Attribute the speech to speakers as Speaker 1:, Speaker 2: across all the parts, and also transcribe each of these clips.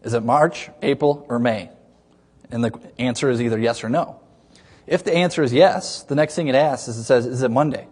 Speaker 1: Is it March, April, or May? And the answer is either yes or no. If the answer is yes, the next thing it asks is it says, is it Monday?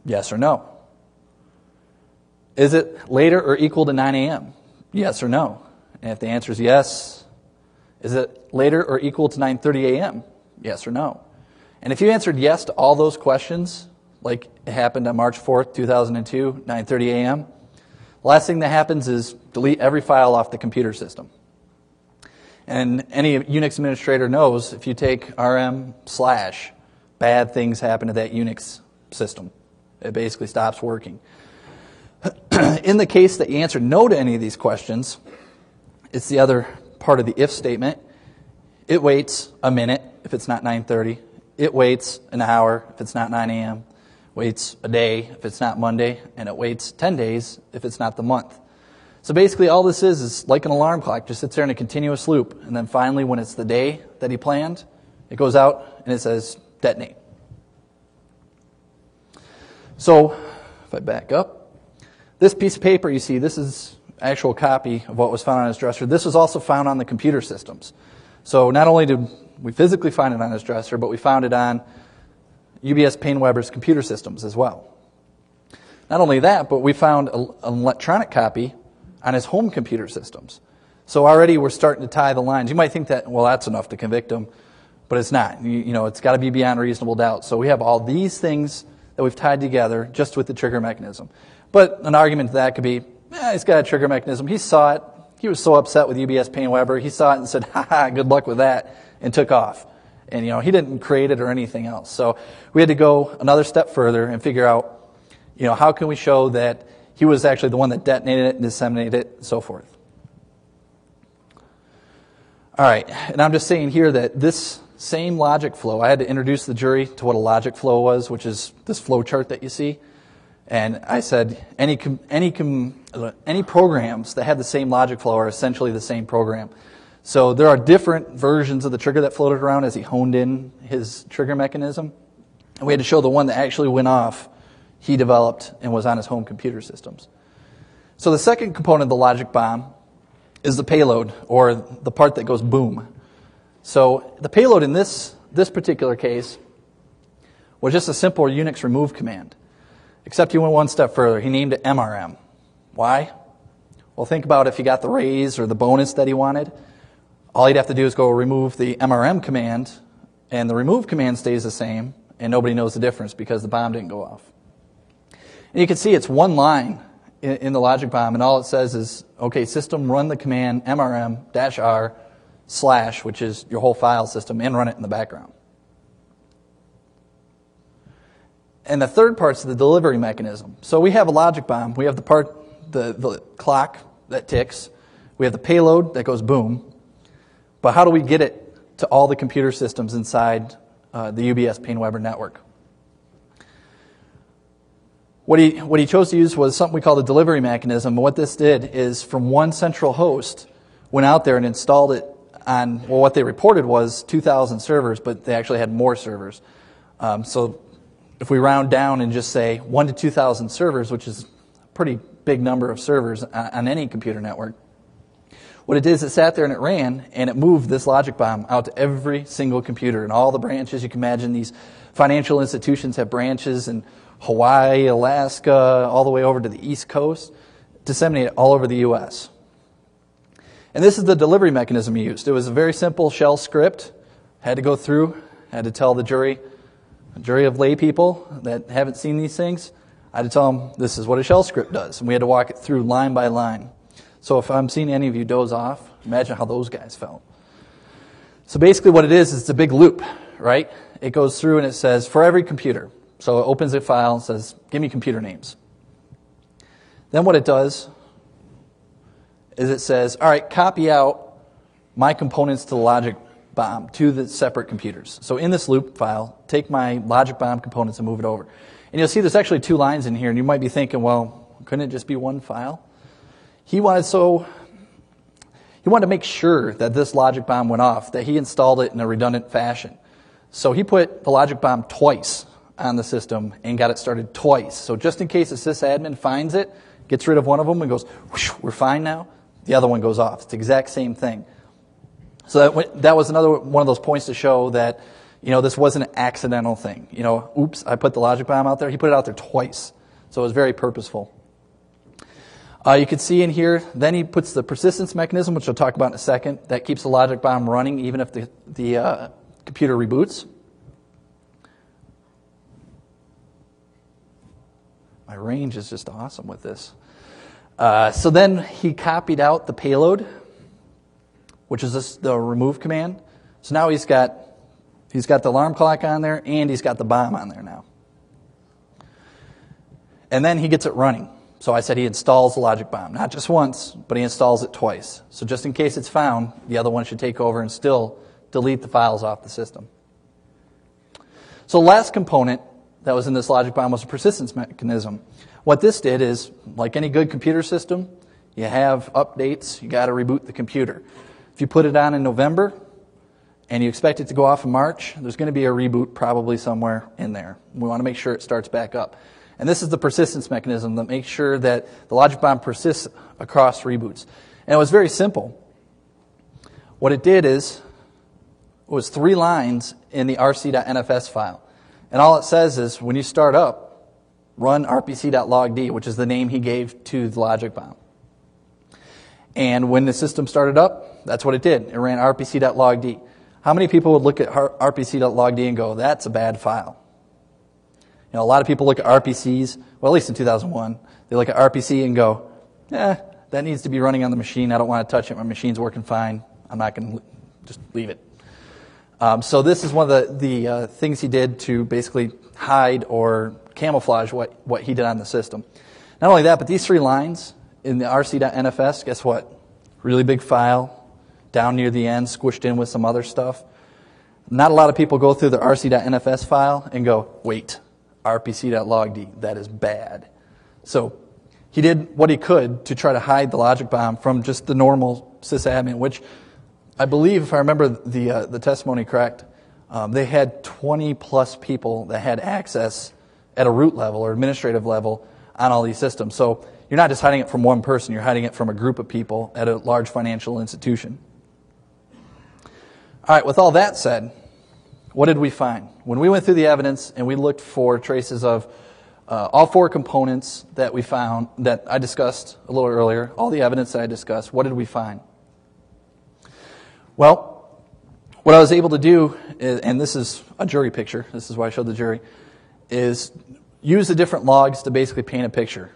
Speaker 1: Yes or no. Is it later or equal to 9 a.m.? Yes or no. And if the answer is yes, is it later or equal to 9:30 a.m.? Yes or no. And if you answered yes to all those questions, like it happened on March 4th, 2002, 9:30 a.m., the last thing that happens is delete every file off the computer system. And any Unix administrator knows if you take rm/, bad things happen to that Unix system. It basically stops working. In the case that you answered no to any of these questions, it's the other part of the if statement. It waits a minute if it's not 9:30. It waits an hour if it's not 9 a.m. Waits a day if it's not Monday. And it waits 10 days if it's not the month. So basically all this is like an alarm clock. Just sits there in a continuous loop. And then finally when it's the day that he planned, it goes out and it says detonate. So if I back up, this piece of paper you see, this is actual copy of what was found on his dresser. This was also found on the computer systems. So not only did we physically find it on his dresser, but we found it on UBS PaineWebber's computer systems as well. Not only that, but we found an electronic copy on his home computer systems. So already we're starting to tie the lines. You might think that, well, that's enough to convict him, but it's not. You know, it's got to be beyond reasonable doubt. So we have all these things that we've tied together just with the trigger mechanism. But an argument to that could be, he's got a trigger mechanism. He saw it. He was so upset with UBS PaineWebber. He saw it and said, ha, good luck with that, and took off. And, you know, he didn't create it or anything else. So we had to go another step further and figure out, you know, how can we show that he was actually the one that detonated it and disseminated it and so forth. All right, and I'm just saying here that this same logic flow, I had to introduce the jury to what a logic flow was, which is this flow chart that you see. And I said any programs that have the same logic flow are essentially the same program. So there are different versions of the trigger that floated around as he honed in his trigger mechanism. And we had to show the one that actually went off, he developed and was on his home computer systems. So the second component of the logic bomb is the payload, or the part that goes boom. So the payload in this particular case was just a simple Unix remove command. Except he went one step further. He named it MRM. Why? Well, think about if he got the raise or the bonus that he wanted. All he'd have to do is go remove the MRM command, and the remove command stays the same, and nobody knows the difference because the bomb didn't go off. And you can see it's one line in the logic bomb, and all it says is, okay, system, run the command MRM-R/, which is your whole file system, and run it in the background. And the third part's the delivery mechanism. So we have a logic bomb. We have the part, the clock that ticks. We have the payload that goes boom. But how do we get it to all the computer systems inside the UBS PaineWebber network? What he chose to use was something we call the delivery mechanism. And what this did is from one central host, went out there and installed it on, well, what they reported was 2,000 servers, but they actually had more servers. So if we round down and just say 1 to 2,000 servers, which is a pretty big number of servers on any computer network, what it did is it sat there and it ran, and it moved this logic bomb out to every single computer and all the branches. You can imagine these financial institutions have branches in Hawaii, Alaska, all the way over to the East Coast, disseminated all over the U.S. And this is the delivery mechanism he used. It was a very simple shell script. Had to go through, had to tell the jury, a jury of lay people that haven't seen these things, I had to tell them this is what a shell script does. And we had to walk it through line by line. So if I'm seeing any of you doze off, imagine how those guys felt. So basically what it is it's a big loop, right? It goes through and it says for every computer. So it opens a file and says, give me computer names. Then what it does is it says, all right, copy out my components to the logic bomb to the separate computers. So in this loop file, take my logic bomb components and move it over. And you'll see there's actually 2 lines in here, and you might be thinking, well, couldn't it just be one file? He wanted to make sure that this logic bomb went off, that he installed it in a redundant fashion. So he put the logic bomb twice on the system and got it started twice. So just in case a sysadmin finds it, gets rid of one of them and goes, whoosh, we're fine now, the other one goes off. It's the exact same thing. So that was another one of those points to show that, this wasn't an accidental thing. Oops, I put the logic bomb out there. He put it out there twice. So it was very purposeful. You can see in here, then he puts the persistence mechanism, which I'll talk about in a second. That keeps the logic bomb running even if the computer reboots. My range is just awesome with this. So then he copied out the payload, which is the remove command. So now he's got the alarm clock on there, and he's got the bomb on there now. And then he gets it running. So I said he installs the logic bomb, not just once, but he installs it twice. So just in case it's found, the other one should take over and still delete the files off the system. So the last component that was in this logic bomb was a persistence mechanism. What this did is, like any good computer system, you have updates, you got to reboot the computer. If you put it on in November and you expect it to go off in March, there's going to be a reboot probably somewhere in there. We want to make sure it starts back up. And this is the persistence mechanism that makes sure that the logic bomb persists across reboots. And it was very simple. What it did is, it was 3 lines in the rc.nfs file. And all it says is, when you start up, run rpc.logd, which is the name he gave to the logic bomb. And when the system started up, that's what it did. It ran rpc.logd. How many people would look at rpc.logd and go, that's a bad file? A lot of people look at RPCs, well, at least in 2001, they look at RPC and go, that needs to be running on the machine. I don't want to touch it. My machine's working fine. I'm not going to just leave it. So this is one of the things he did to basically hide or camouflage what he did on the system. Not only that, but these 3 lines in the rc.nfs, guess what? Really big file, down near the end, squished in with some other stuff. Not a lot of people go through the rc.nfs file and go, wait, rpc.logd, that is bad. So he did what he could to try to hide the logic bomb from just the normal sysadmin, which I believe, if I remember the testimony correct, they had 20 plus people that had access at a root level or administrative level on all these systems. So you're not just hiding it from one person, you're hiding it from a group of people at a large financial institution. All right, with all that said, what did we find? When we went through the evidence and we looked for traces of all 4 components that we found, that I discussed a little earlier, all the evidence that I discussed, what did we find? Well, what I was able to do, and this is a jury picture, this is why I showed the jury, is use the different logs to basically paint a picture.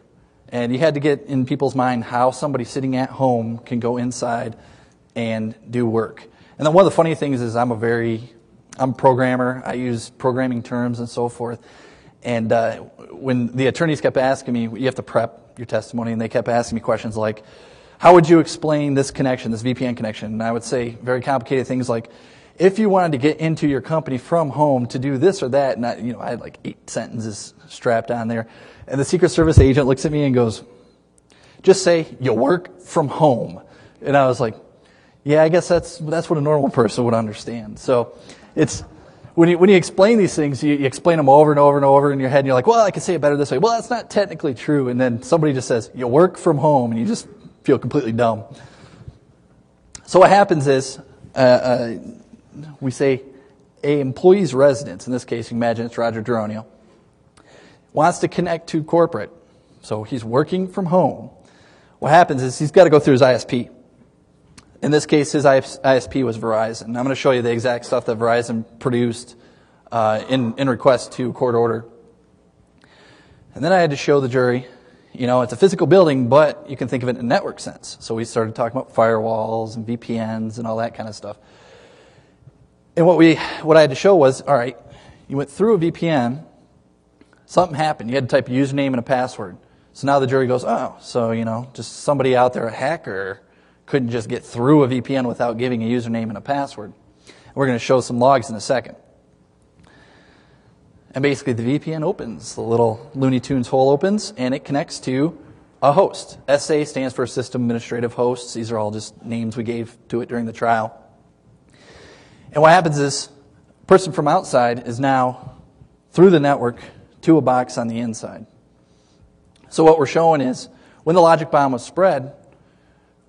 Speaker 1: And you had to get in people's mind how somebody sitting at home can go inside and do work. And then one of the funny things is I'm a programmer. I use programming terms and so forth. And when the attorneys kept asking me, you have to prep your testimony, and they kept asking me questions like, how would you explain this connection, this VPN connection? And I would say very complicated things like, if you wanted to get into your company from home to do this or that, and I had like 8 sentences strapped on there. And the Secret Service agent looks at me and goes, just say you work from home. And I was like, yeah, I guess that's what a normal person would understand. So it's when you explain these things, you explain them over and over and over in your head, and you're like, well, I can say it better this way. Well, that's not technically true. And then somebody just says, you work from home, and you just feel completely dumb. So what happens is, we say a employee's residence, in this case, you can imagine it's Roger Geronio, wants to connect to corporate. So he's working from home. What happens is he's got to go through his ISP. In this case, his ISP was Verizon. I'm going to show you the exact stuff that Verizon produced in request to court order. And then I had to show the jury, it's a physical building, but you can think of it in a network sense. So we started talking about firewalls and VPNs and all that kind of stuff. And what I had to show was, all right, you went through a VPN, something happened. You had to type a username and a password. So now the jury goes, oh, so, just somebody out there, a hacker, couldn't just get through a VPN without giving a username and a password. We're going to show some logs in a second. And basically the VPN opens, the little Looney Tunes hole opens, and it connects to a host. SA stands for System Administrative Hosts. These are all just names we gave to it during the trial. And what happens is a person from outside is now through the network to a box on the inside. So what we're showing is when the logic bomb was spread,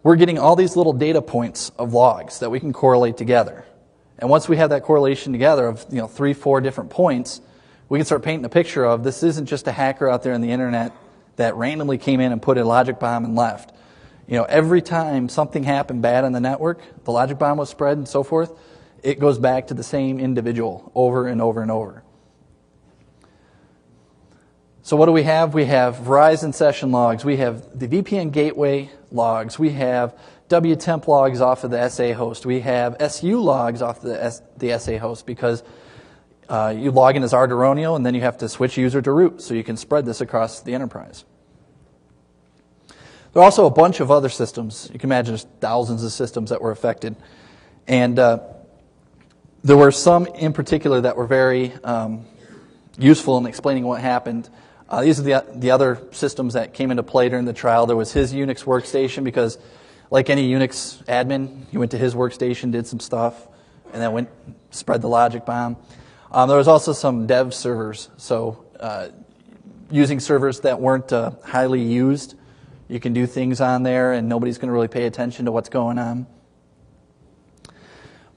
Speaker 1: we're getting all these little data points of logs that we can correlate together. And once we have that correlation together of 3, 4 different points, we can start painting a picture of this isn't just a hacker out there on the internet that randomly came in and put a logic bomb and left. Every time something happened bad on the network, the logic bomb was spread and so forth, it goes back to the same individual over and over and over. So what do we have? We have Verizon session logs. We have the VPN gateway logs. We have WTemp logs off of the SA host. We have SU logs off the SA host because you log in as Arduino and then you have to switch user to root so you can spread this across the enterprise. There are also a bunch of other systems. You can imagine there's thousands of systems that were affected. And there were some in particular that were very useful in explaining what happened. These are the other systems that came into play during the trial. There was his Unix workstation because, like any Unix admin, he went to his workstation, did some stuff, and then spread the logic bomb. There was also some dev servers. So using servers that weren't highly used, you can do things on there and nobody's going to really pay attention to what's going on.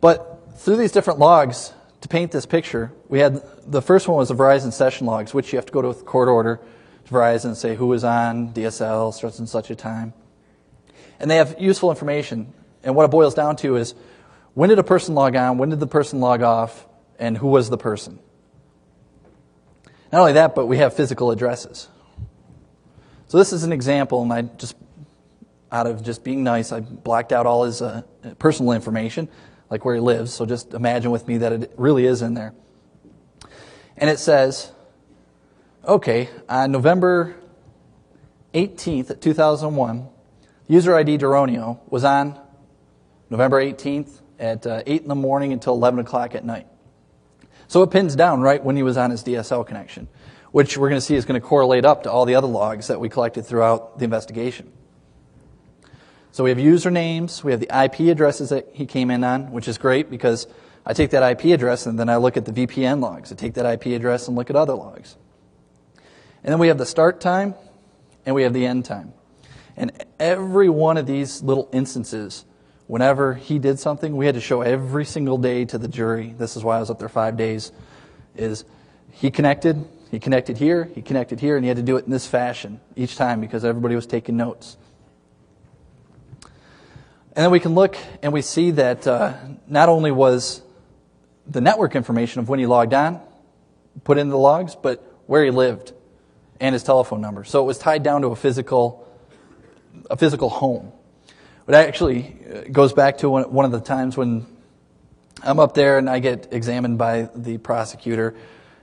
Speaker 1: But through these different logs, to paint this picture, we had the first one was the Verizon session logs, which you have to go to a court order to Verizon and say who was on DSL, such and such a time. And they have useful information. And what it boils down to is when did a person log on, when did the person log off, and who was the person. Not only that, but we have physical addresses. So this is an example, and I just, out of just being nice, I blacked out all his personal information, like where he lives. So just imagine with me that it really is in there. And it says, okay, on November 18th, 2001, user ID Duronio was on November 18th at 8 in the morning until 11 o'clock at night. So it pins down right when he was on his DSL connection, which we're going to see is going to correlate up to all the other logs that we collected throughout the investigation. So we have usernames, we have the IP addresses that he came in on, which is great because I take that IP address and then I look at the VPN logs. I take that IP address and look at other logs. And then we have the start time and we have the end time. And every one of these little instances, whenever he did something, we had to show every single day to the jury. This is why I was up there 5 days, is he connected here, and he had to do it in this fashion each time because everybody was taking notes. And then we can look and we see that not only was the network information of when he logged on put into the logs, but where he lived and his telephone number. So it was tied down to a physical home. But actually goes back to one of the times when I'm up there and I get examined by the prosecutor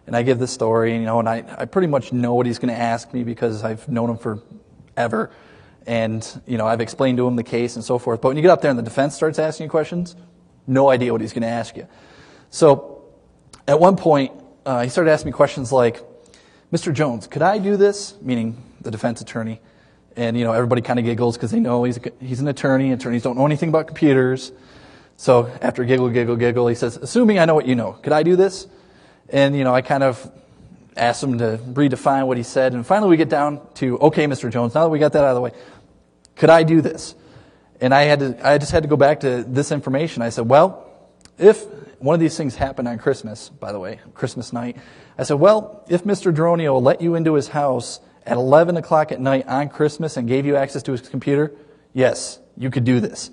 Speaker 1: and I give the story, and I pretty much know what he's going to ask me because I've known him forever. And, I've explained to him the case and so forth. But when you get up there and the defense starts asking you questions, no idea what he's going to ask you. So at one point, he started asking me questions like, Mr. Jones, could I do this? Meaning the defense attorney. And, everybody kind of giggles because they know he's an attorney. Attorneys don't know anything about computers. So after giggle, he says, assuming I know what you know, could I do this? And, I kind of asked him to redefine what he said. And finally we get down to, okay, Mr. Jones, now that we got that out of the way, could I do this? And I just had to go back to this information. I said, well, if one of these things happened on Christmas, by the way, Christmas night, I said, well, if Mr. Duronio let you into his house at 11 o'clock at night on Christmas and gave you access to his computer, yes, you could do this.